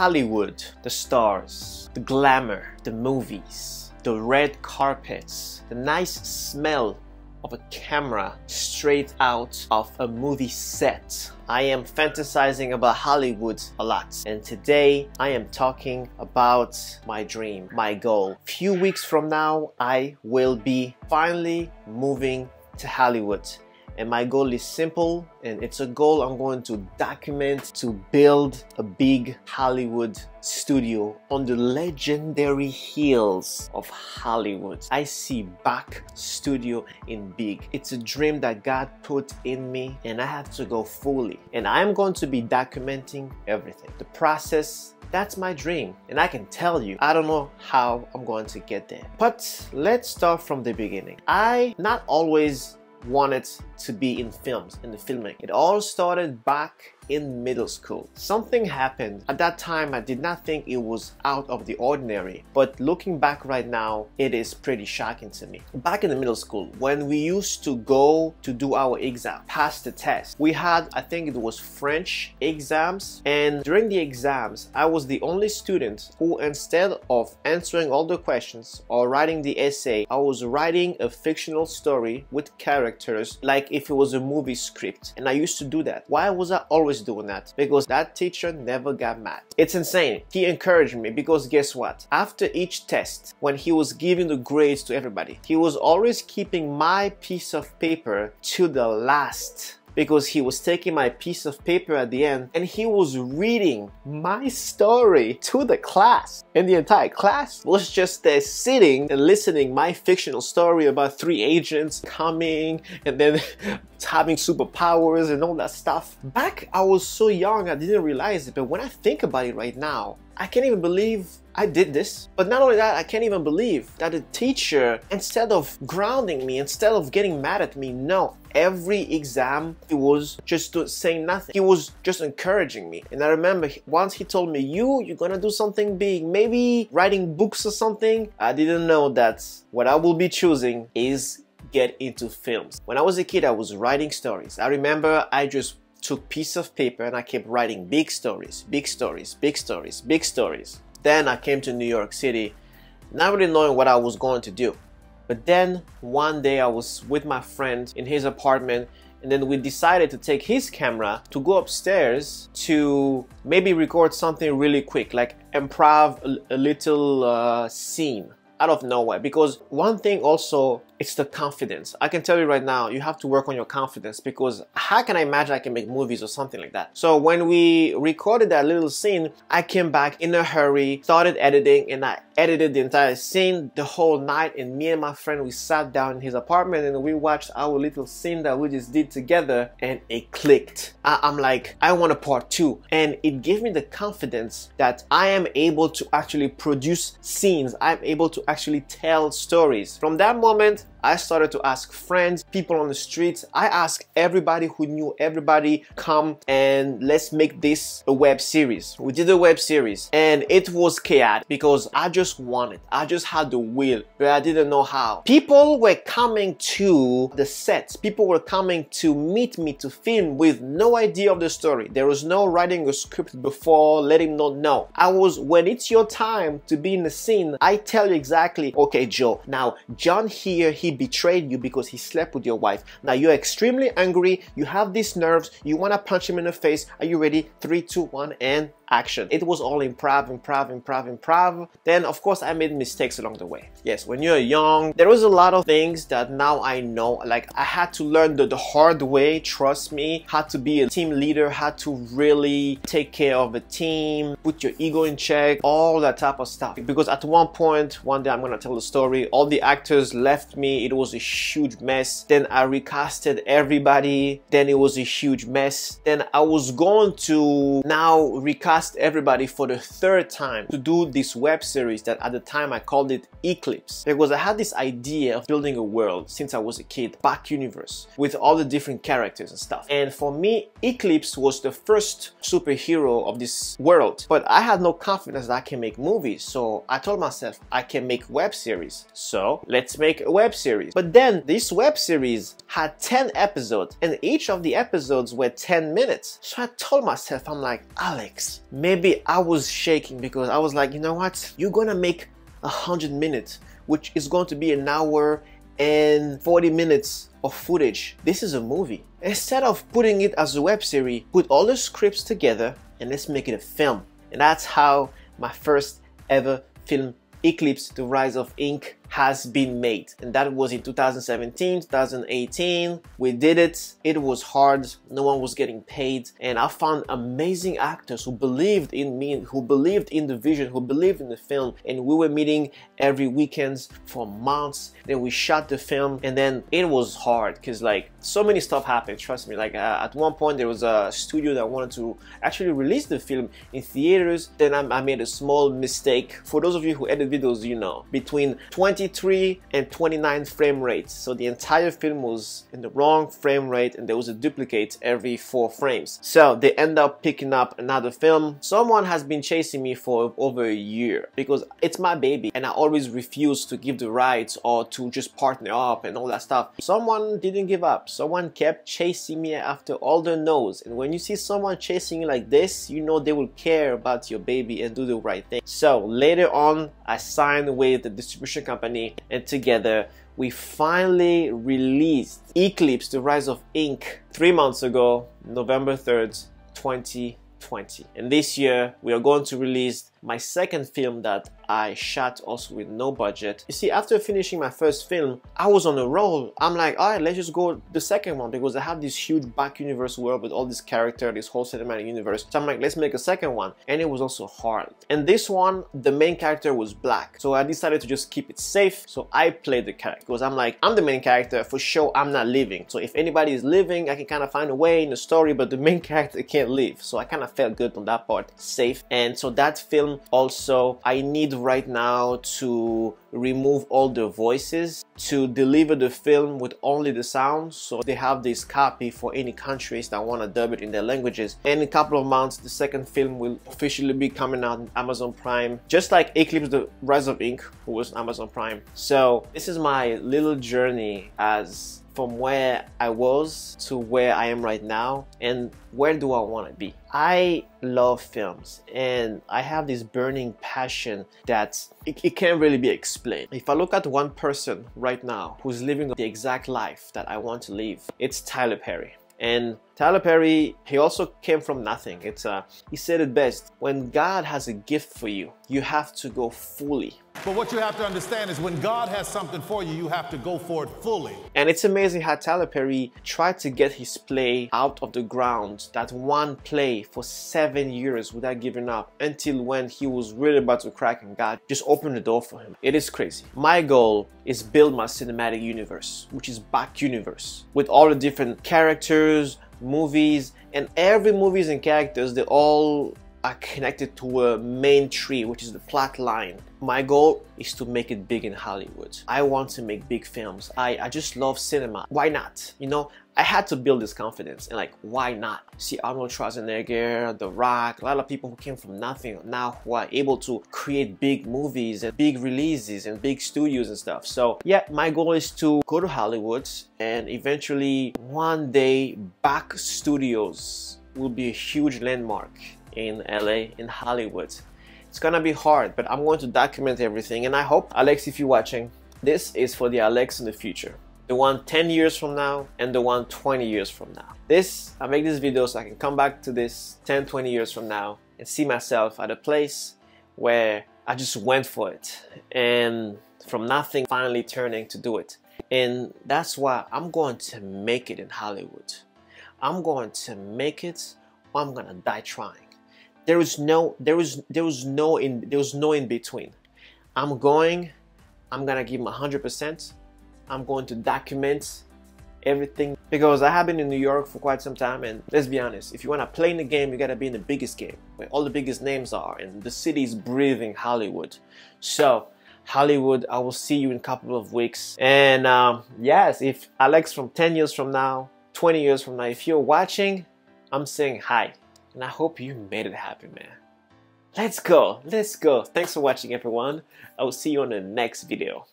Hollywood, the stars, the glamour, the movies, the red carpets, the nice smell of a camera straight out of a movie set. I am fantasizing about Hollywood a lot, and today I am talking about my dream, my goal. Few weeks from now, I will be finally moving to Hollywood. And my goal is simple, and it's a goal I'm going to document to build a big Hollywood studio on the legendary hills of Hollywood. I see Bach Studio in big. It's a dream that God put in me, and I have to go fully. And I'm going to be documenting everything. The process, that's my dream. And I can tell you, I don't know how I'm going to get there. But let's start from the beginning. I not always wanted to be in films, in the filming. It all started back in middle school. Something happened. At that time, I did not think it was out of the ordinary, but looking back right now, it is pretty shocking to me. Back in the middle school, when we used to go to do our exam, pass the test, we had, I think it was French exams, and during the exams, I was the only student who, instead of answering all the questions or writing the essay, I was writing a fictional story with characters like if it was a movie script. And I used to do that. Why was I always doing that? Because that teacher never got mad. It's insane. He encouraged me because guess what? After each test, when he was giving the grades to everybody, he was always keeping my piece of paper to the last, because he was taking my piece of paper at the end and he was reading my story to the class. And the entire class was just there sitting and listening my fictional story about 3 agents coming and then having superpowers and all that stuff. Back, I was so young, I didn't realize it, but when I think about it right now, I can't even believe I did this. But not only that, I can't even believe that the teacher, instead of grounding me, instead of getting mad at me, no, every exam he was just saying nothing. He was just encouraging me. And I remember once he told me, you're gonna do something big, maybe writing books or something. I didn't know that what I will be choosing is get into films. When I was a kid, I was writing stories. I remember I just took piece of paper and I kept writing big stories, big stories, big stories, big stories. Then I came to New York City, not really knowing what I was going to do. But then one day I was with my friend in his apartment, and then we decided to take his camera to go upstairs to maybe record something really quick, like improv a little scene out of nowhere. Because one thing also, it's the confidence. I can tell you right now, you have to work on your confidence, because how can I imagine I can make movies or something like that? So when we recorded that little scene, I came back in a hurry, started editing, and I edited the entire scene the whole night. And me and my friend, we sat down in his apartment and we watched our little scene that we just did together, and it clicked. I'm like, I want a part 2. And it gave me the confidence that I am able to actually produce scenes. I'm able to actually tell stories. From that moment, I started to ask friends, people on the streets. I asked everybody who knew everybody, come and let's make this a web series. We did a web series and it was chaotic because I just wanted, I just had the will, but I didn't know how. People were coming to the sets. People were coming to meet me to film with no idea of the story. There was no writing a script before, letting them know. I was, when it's your time to be in the scene, I tell you exactly, okay, Joe, now John here, he betrayed you because he slept with your wife. Now you're extremely angry, you have these nerves, you want to punch him in the face. Are you ready? 3, 2, 1, and action. It was all improv, improv, improv, improv. Then of course I made mistakes along the way. Yes, when you're young, there was a lot of things that now I know. Like I had to learn the hard way, trust me. Had to be a team leader, had to really take care of a team, put your ego in check, all that type of stuff. Because at one point, one day I'm gonna tell the story, all the actors left me. It was a huge mess. Then I recasted everybody. Then it was a huge mess. Then I was going to now recast everybody for the 3rd time to do this web series that at the time I called it Eclipse, because I had this idea of building a world since I was a kid, Bach universe, with all the different characters and stuff. And for me, Eclipse was the first superhero of this world, but I had no confidence that I can make movies. So I told myself I can make web series, so let's make a web series. But then this web series had 10 episodes and each of the episodes were 10 minutes. So I told myself, I'm like, Alex, maybe I was shaking because I was like, you know what? You're gonna make 100 minutes, which is going to be an hour and 40 minutes of footage. This is a movie. Instead of putting it as a web series, put all the scripts together and let's make it a film. And that's how my first ever film, Eclipse: The Rise of Ink, has been made. And that was in 2017, 2018. We did it. It was hard. No one was getting paid. And I found amazing actors who believed in me, who believed in the vision, who believed in the film. And we were meeting every weekends for months. Then we shot the film, and then it was hard because like so many stuff happened. Trust me. Like at one point there was a studio that wanted to actually release the film in theaters. Then I made a small mistake. For those of you who edit videos, you know, between 23 and 29 frame rates. So the entire film was in the wrong frame rate and there was a duplicate every 4 frames. So they end up picking up another film. Someone has been chasing me for over a year because it's my baby and I always refuse to give the rights or to just partner up and all that stuff. Someone didn't give up. Someone kept chasing me after all the no's. And when you see someone chasing you like this, you know they will care about your baby and do the right thing. So later on, I signed with the distribution company, and together we finally released Eclipse: The Rise of Ink 3 months ago, November 3rd, 2020. And this year we are going to release my second film that I shot also with no budget. You see, after finishing my first film, I was on a roll. I'm like, all right, let's just go the second one because I have this huge back universe world with all this character, this whole cinematic universe. So I'm like, let's make a second one. And it was also hard. And this one, the main character was black. So I decided to just keep it safe. So I played the character because I'm like, I'm the main character for sure. I'm not living. So if anybody is living, I can kind of find a way in the story, but the main character can't live. So I kind of felt good on that part, safe. And so that film also, I need right now to remove all the voices to deliver the film with only the sounds. So they have this copy for any countries that want to dub it in their languages. And in a couple of months, the second film will officially be coming out on Amazon Prime, just like Eclipse: The Rise of Ink, who was Amazon Prime. So this is my little journey as from where I was to where I am right now, and where do I want to be. I love films and I have this burning passion that it can't really be explained. If I look at one person right now who's living the exact life that I want to live, it's Tyler Perry. And Tyler Perry, he also came from nothing. He said it best: when God has a gift for you, you have to go fully. But what you have to understand is when God has something for you, you have to go for it fully. And it's amazing how Tyler Perry tried to get his play out of the ground, that one play, for 7 years without giving up, until when he was really about to crack and God just opened the door for him. It is crazy. My goal is build my cinematic universe, which is back universe, with all the different characters, movies, and every movies and characters, they all are connected to a main tree, which is the plot line. My goal is to make it big in Hollywood. I want to make big films. I just love cinema. Why not? You know, I had to build this confidence and like, why not? See Arnold Schwarzenegger, The Rock, a lot of people who came from nothing now who are able to create big movies and big releases and big studios and stuff. So yeah, my goal is to go to Hollywood and eventually one day Back Studios will be a huge landmark in LA, in Hollywood. It's gonna be hard, but I'm going to document everything, and I hope, Alex, if you're watching, this is for the Alex in the future. The one 10 years from now and the one 20 years from now. I make this video so I can come back to this 10, 20 years from now and see myself at a place where I just went for it, and from nothing finally turning to do it. And that's why I'm going to make it in Hollywood. I'm going to make it, or I'm gonna die trying. There was no in between. I'm gonna give my 100%. I'm going to document everything because I have been in New York for quite some time, and let's be honest, if you want to play in the game, you got to be in the biggest game where all the biggest names are, and the city's breathing Hollywood. So Hollywood, I will see you in a couple of weeks. And yes, if Alex from 10 years from now, 20 years from now, if you're watching, I'm saying hi. And I hope you made it happen, man. Let's go. Let's go. Thanks for watching, everyone. I will see you on the next video.